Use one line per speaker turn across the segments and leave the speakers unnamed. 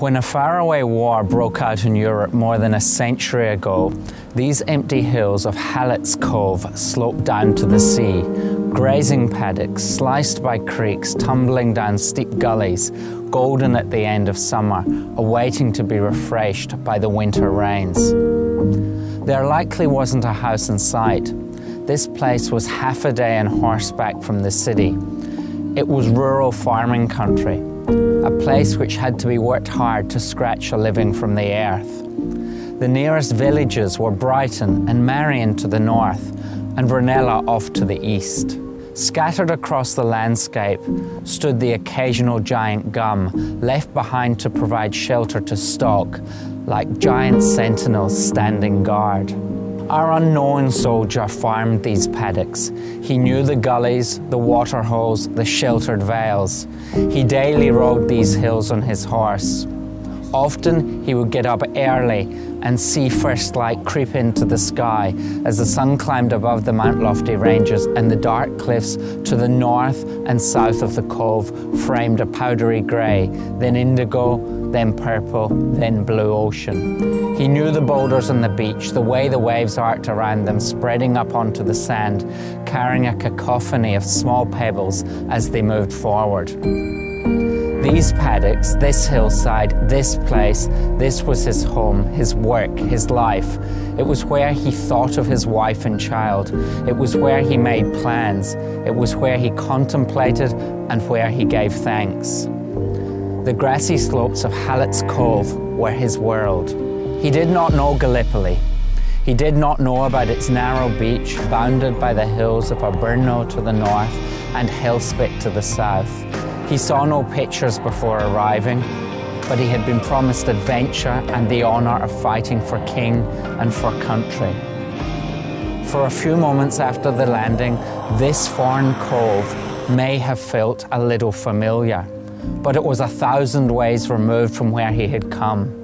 When a faraway war broke out in Europe more than a century ago, these empty hills of Hallett Cove sloped down to the sea, grazing paddocks sliced by creeks tumbling down steep gullies, golden at the end of summer, awaiting to be refreshed by the winter rains. There likely wasn't a house in sight. This place was half a day on horseback from the city. It was rural farming country, a place which had to be worked hard to scratch a living from the earth. The nearest villages were Brighton and Marion to the north, and Brunella off to the east. Scattered across the landscape stood the occasional giant gum, left behind to provide shelter to stock, like giant sentinels standing guard. Our unknown soldier farmed these paddocks. He knew the gullies, the water holes, the sheltered vales. He daily rode these hills on his horse. Often he would get up early and see first light creep into the sky as the sun climbed above the Mount Lofty ranges, and the dark cliffs to the north and south of the cove framed a powdery grey, then indigo, then purple, then blue ocean. He knew the boulders on the beach, the way the waves arced around them, spreading up onto the sand, carrying a cacophony of small pebbles as they moved forward. These paddocks, this hillside, this place, this was his home, his work, his life. It was where he thought of his wife and child. It was where he made plans. It was where he contemplated and where he gave thanks. The grassy slopes of Hallett's Cove were his world. He did not know Gallipoli. He did not know about its narrow beach, bounded by the hills of Aberno to the north and Hellspit to the south. He saw no pictures before arriving, but he had been promised adventure and the honour of fighting for king and for country. For a few moments after the landing, this foreign cove may have felt a little familiar, but it was 1,000 ways removed from where he had come.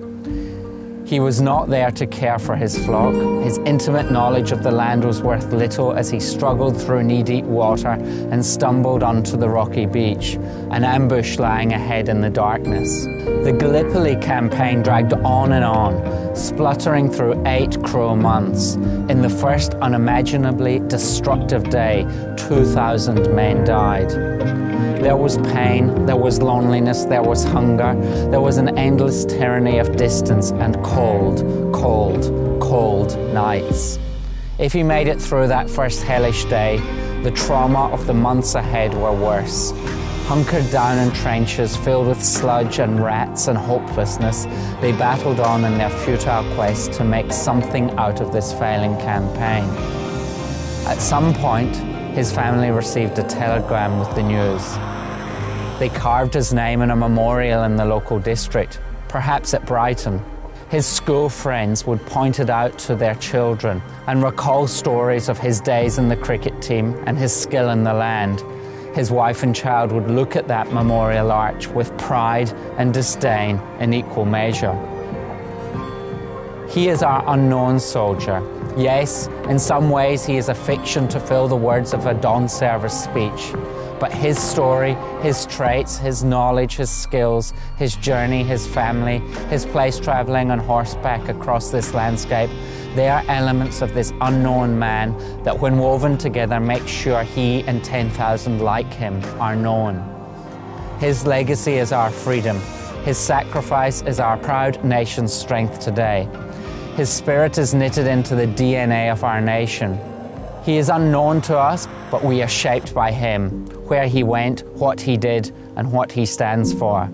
He was not there to care for his flock. His intimate knowledge of the land was worth little as he struggled through knee-deep water and stumbled onto the rocky beach, an ambush lying ahead in the darkness. The Gallipoli campaign dragged on and on, spluttering through 8 cruel months. In the first unimaginably destructive day, 2,000 men died. There was pain, there was loneliness, there was hunger, there was an endless tyranny of distance and cold, cold, cold nights. If he made it through that first hellish day, the trauma of the months ahead were worse. Hunkered down in trenches filled with sludge and rats and hopelessness, they battled on in their futile quest to make something out of this failing campaign. At some point, his family received a telegram with the news. They carved his name in a memorial in the local district, perhaps at Brighton. His school friends would point it out to their children and recall stories of his days in the cricket team and his skill in the land. His wife and child would look at that memorial arch with pride and disdain in equal measure. He is our unknown soldier. Yes, in some ways he is a fiction to fill the words of a dawn service speech. But his story, his traits, his knowledge, his skills, his journey, his family, his place traveling on horseback across this landscape, they are elements of this unknown man that when woven together make sure he and 10,000 like him are known. His legacy is our freedom. His sacrifice is our proud nation's strength today. His spirit is knitted into the DNA of our nation. He is unknown to us, but we are shaped by him, where he went, what he did, and what he stands for.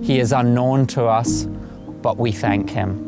He is unknown to us, but we thank him.